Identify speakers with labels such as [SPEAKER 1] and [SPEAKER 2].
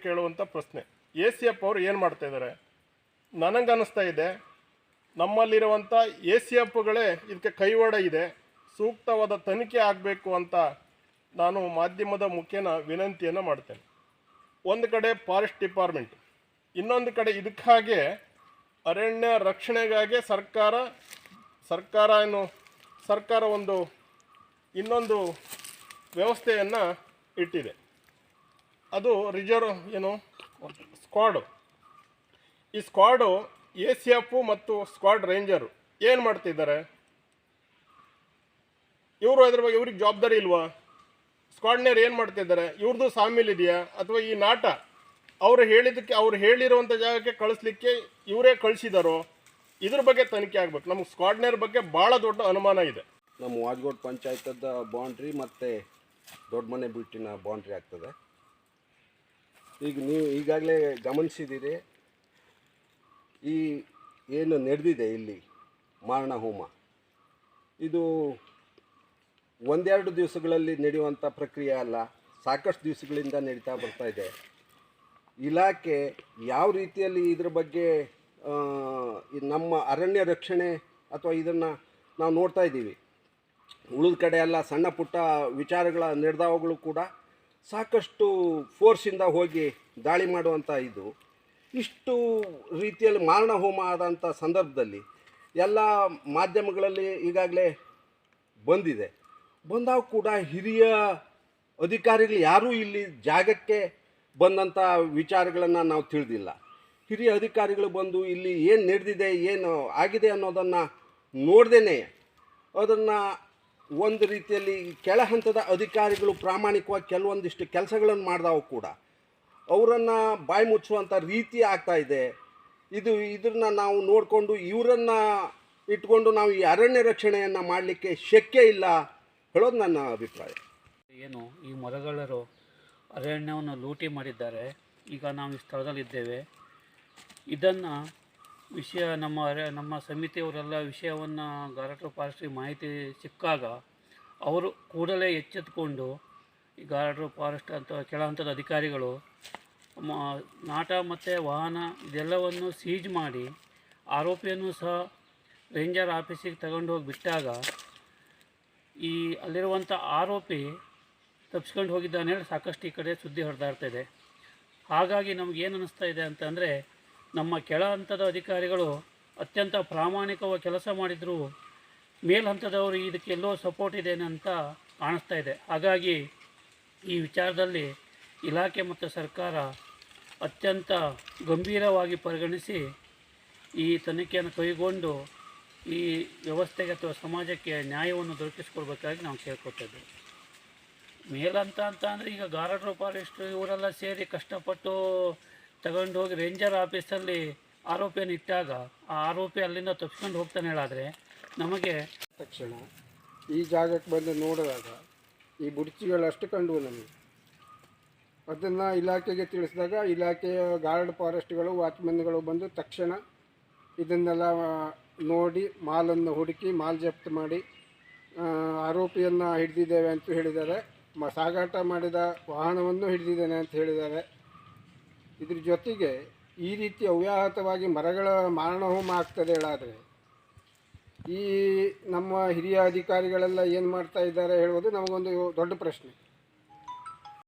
[SPEAKER 1] ಕೇಳುವಂಥ ಪ್ರಶ್ನೆ, ACF ಅವರು ಏನು ಮಾಡ್ತಾಯಿದ್ದಾರೆ? ನನಗನ್ನಿಸ್ತಾ ಇದೆ ನಮ್ಮಲ್ಲಿರುವಂಥ ACFಗಳೇ ಇದಕ್ಕೆ ಕೈವಾಡ ಇದೆ, ಸೂಕ್ತವಾದ ತನಿಖೆ ಆಗಬೇಕು ಅಂತ ನಾನು ಮಾಧ್ಯಮದ ಮುಖೇನ ವಿನಂತಿಯನ್ನು ಮಾಡ್ತೇನೆ. ಒಂದು ಕಡೆ ಫಾರೆಸ್ಟ್ ಡಿಪಾರ್ಟ್ಮೆಂಟ್, ಇನ್ನೊಂದು ಕಡೆ ಇದಕ್ಕಾಗೆ ಅರಣ್ಯ ರಕ್ಷಣೆಗಾಗಿ ಸರ್ಕಾರ ಒಂದು ಇನ್ನೊಂದು ವ್ಯವಸ್ಥೆಯನ್ನು ಇಟ್ಟಿದೆ. ಅದು ರಿಸರ್ವ್ ಸ್ಕ್ವಾಡು. ಈ ಸ್ಕ್ವಾಡು ACF ಮತ್ತು ಸ್ಕ್ವಾಡ್ ರೇಂಜರು ಏನು ಮಾಡ್ತಿದ್ದಾರೆ? ಇವ್ರಿಗೆ ಜವಾಬ್ದಾರಿ ಇಲ್ವಾ? ಸ್ಕ್ವಾಡ್ನೇರು ಏನು ಮಾಡ್ತಿದ್ದಾರೆ? ಇವ್ರದ್ದು ಸಾಮಿಲಿದೆಯಾ? ಅಥವಾ ಈ ನಾಟ ಅವ್ರು ಹೇಳಿರುವಂಥ ಜಾಗಕ್ಕೆ ಕಳಿಸ್ಲಿಕ್ಕೆ ಇವರೇ ಕಳಿಸಿದಾರೋ? ಇದ್ರ ಬಗ್ಗೆ ತನಿಖೆ ಆಗಬೇಕು. ನಮ್ಗೆ ಸ್ಕ್ವಾಡ್ನೇರ್ ಬಗ್ಗೆ ಭಾಳ ದೊಡ್ಡ ಅನುಮಾನ ಇದೆ.
[SPEAKER 2] ನಮ್ಮ ವಾಜಗೋಡ್ ಪಂಚಾಯತದ ಬೌಂಡ್ರಿ ಮತ್ತು ದೊಡ್ಡ ಮನೆ ಬಿಟ್ಟಿನ ಬೌಂಡ್ರಿ ಆಗ್ತದೆ. ಈಗ ನೀವು ಈಗಾಗಲೇ ಗಮನಿಸಿದ್ದೀರಿ, ಈ ಏನು ನಡೆದಿದೆ ಇಲ್ಲಿ ಮಾರಣ ಹೋಮ, ಇದು ಒಂದೆರಡು ದಿವಸಗಳಲ್ಲಿ ನಡೆಯುವಂಥ ಪ್ರಕ್ರಿಯೆ ಅಲ್ಲ, ಸಾಕಷ್ಟು ದಿವಸಗಳಿಂದ ನಡೀತಾ ಬರ್ತಾ ಇದೆ. ಇಲಾಖೆ ಯಾವ ರೀತಿಯಲ್ಲಿ ಇದ್ರ ಬಗ್ಗೆ ನಮ್ಮ ಅರಣ್ಯ ರಕ್ಷಣೆ ಅಥವಾ ಇದನ್ನು ನಾವು ನೋಡ್ತಾ ಇದ್ದೀವಿ. ಉಳಿದ ಕಡೆ ಎಲ್ಲ ಸಣ್ಣ ಪುಟ್ಟ ವಿಚಾರಗಳ ನಡೆದವುಗಳು ಕೂಡ ಸಾಕಷ್ಟು ಫೋರ್ಸಿಂದ ಹೋಗಿ ದಾಳಿ ಮಾಡುವಂಥ ಇದು ಇಷ್ಟು ರೀತಿಯಲ್ಲಿ ಮಾರಣ ಹೋಮ ಆದಂಥ ಸಂದರ್ಭದಲ್ಲಿ ಎಲ್ಲ ಮಾಧ್ಯಮಗಳಲ್ಲಿ ಈಗಾಗಲೇ ಬಂದಾಗ ಕೂಡ ಹಿರಿಯ ಅಧಿಕಾರಿಗಳು ಯಾರೂ ಇಲ್ಲಿ ಜಾಗಕ್ಕೆ ಬಂದಂಥ ವಿಚಾರಗಳನ್ನು ನಾವು ತಿಳಿದಿಲ್ಲ. ಹಿರಿಯ ಅಧಿಕಾರಿಗಳು ಬಂದು ಇಲ್ಲಿ ಏನು ನಡೆದಿದೆ, ಏನು ಆಗಿದೆ ಅನ್ನೋದನ್ನು ನೋಡ್ದೇ ಅದನ್ನು ಒಂದು ರೀತಿಯಲ್ಲಿ ಕೆಳ ಹಂತದ ಅಧಿಕಾರಿಗಳು ಪ್ರಾಮಾಣಿಕವಾಗಿ ಕೆಲವೊಂದಿಷ್ಟು ಕೆಲಸಗಳನ್ನು ಮಾಡಿದವು ಕೂಡ ಅವರನ್ನು ಬಾಯಿ ಮುಚ್ಚುವಂಥ ರೀತಿ ಆಗ್ತಾಯಿದೆ. ಇದನ್ನು ನಾವು ನೋಡಿಕೊಂಡು ಇವರನ್ನು ಇಟ್ಕೊಂಡು ನಾವು ಈ ಅರಣ್ಯ ರಕ್ಷಣೆಯನ್ನು ಮಾಡಲಿಕ್ಕೆ ಶಕ್ಯ ಇಲ್ಲ ಹೇಳೋದು ನನ್ನ ಅಭಿಪ್ರಾಯ.
[SPEAKER 3] ಏನು ಈ ಮರಗಳರು ಅರಣ್ಯವನ್ನು ಲೂಟಿ ಮಾಡಿದ್ದಾರೆ. ಈಗ ನಾವು ಈ ಸ್ಥಳದಲ್ಲಿದ್ದೇವೆ. ಇದನ್ನು ನಮ್ಮ ಸಮಿತಿಯವರೆಲ್ಲ ವಿಷಯವನ್ನು ಗಾರ್ಡರ್ ಫಾರೆಸ್ಟ್ರಿ ಮಾಹಿತಿ ಸಿಕ್ಕಾಗ ಅವರು ಕೂಡಲೇ ಎಚ್ಚೆತ್ತುಕೊಂಡು ಈ ಗಾರ್ಡರ್ ಫಾರೆಸ್ಟ್ ಅಂತ ಕೆಳ ಹಂತದ ಅಧಿಕಾರಿಗಳು ನಾಟ ಮತ್ತು ವಾಹನ ಇದೆಲ್ಲವನ್ನು ಸೀಜ್ ಮಾಡಿ ಆರೋಪಿಯನ್ನು ಸಹ ರೇಂಜರ್ ಆಫೀಸಿಗೆ ತಗೊಂಡು ಹೋಗಿ ಬಿಟ್ಟಾಗ ಈ ಅಲ್ಲಿರುವಂಥ ಆರೋಪಿ ತಪ್ಪಿಸ್ಕೊಂಡು ಹೋಗಿದ್ದಾನೆ ಹೇಳಿ ಸಾಕಷ್ಟು ಈ ಕಡೆ ಸುದ್ದಿ ಹರಿದಾಡ್ತಾ ಇದೆ. ಹಾಗಾಗಿ ನಮಗೇನು ಅನ್ನಿಸ್ತಾ ಇದೆ ಅಂತಂದರೆ, ನಮ್ಮ ಕೆಳ ಹಂತದ ಅಧಿಕಾರಿಗಳು ಅತ್ಯಂತ ಪ್ರಾಮಾಣಿಕವಾಗಿ ಕೆಲಸ ಮಾಡಿದರೂ ಮೇಲ್ ಹಂತದವರು ಇದಕ್ಕೆಲ್ಲೋ ಸಪೋರ್ಟ್ ಇದೆ ಅಂತ ಕಾಣಿಸ್ತಾ ಇದೆ. ಹಾಗಾಗಿ ಈ ವಿಚಾರದಲ್ಲಿ ಇಲಾಖೆ ಮತ್ತು ಸರ್ಕಾರ ಅತ್ಯಂತ ಗಂಭೀರವಾಗಿ ಪರಿಗಣಿಸಿ ಈ ತನಿಖೆಯನ್ನು ಕೈಗೊಂಡು ಈ ವ್ಯವಸ್ಥೆಗೆ ಅಥವಾ ಸಮಾಜಕ್ಕೆ ನ್ಯಾಯವನ್ನು ದೊರಕಿಸ್ಕೊಡ್ಬೇಕಾಗಿ ನಾವು ಕೇಳ್ಕೊತಿದ್ದೇವೆ. ಮೇಲಂತ ಅಂದರೆ ಈಗ ಗಾರ್ಡರ್ ಫಾರೆಸ್ಟ್ ಇವರೆಲ್ಲ ಸೇರಿ ಕಷ್ಟಪಟ್ಟು ತಗೊಂಡು ಹೋಗಿ ರೇಂಜರ್ ಆಫೀಸಲ್ಲಿ ಆರೋಪಿಯನ್ನು ಇಟ್ಟಾಗ ಆ ಆರೋಪಿ ಅಲ್ಲಿಂದ ತಪ್ಪಿಸ್ಕೊಂಡು ಹೋಗ್ತಾನೆ ಹೇಳಾದರೆ ನಮಗೆ
[SPEAKER 4] ತಕ್ಷಣ ಈ ಜಾಗಕ್ಕೆ ಬಂದು ನೋಡಿದಾಗ ಈ ಬುಡ್ಚಿಗಳಷ್ಟು ಕಂಡು ನಮಗೆ. ಅದನ್ನು ಇಲಾಖೆಗೆ ತಿಳಿಸಿದಾಗ ಇಲಾಖೆಯ ಗಾರ್ಡ್ ಫಾರೆಸ್ಟ್ಗಳು ವಾಚ್ಮೆನ್ಗಳು ಬಂದು ತಕ್ಷಣ ಇದನ್ನೆಲ್ಲ ನೋಡಿ ಮಾಲನ್ನು ಹುಡುಕಿ ಮಾಲ್ ಜಪ್ತು ಮಾಡಿ ಆರೋಪಿಯನ್ನು ಹಿಡಿದಿದ್ದೇವೆ ಅಂತ ಹೇಳಿದ್ದಾರೆ. ಸಾಗಾಟ ಮಾಡಿದ ವಾಹನವನ್ನು ಹಿಡಿದಿದ್ದೇನೆ ಅಂತ ಹೇಳಿದ್ದಾರೆ. ಇದ್ರ ಜೊತೆಗೆ ಈ ರೀತಿ ಅವ್ಯಾಹತವಾಗಿ ಮರಗಳ ಮಾರಣ ಹೋಮ ಆಗ್ತದೆ ಹೇಳಾದರೆ ಈ ನಮ್ಮ ಹಿರಿಯ ಅಧಿಕಾರಿಗಳೆಲ್ಲ ಏನು ಮಾಡ್ತಾ ಇದ್ದಾರೆ ಹೇಳುವುದು ನಮಗೊಂದು ದೊಡ್ಡ ಪ್ರಶ್ನೆ.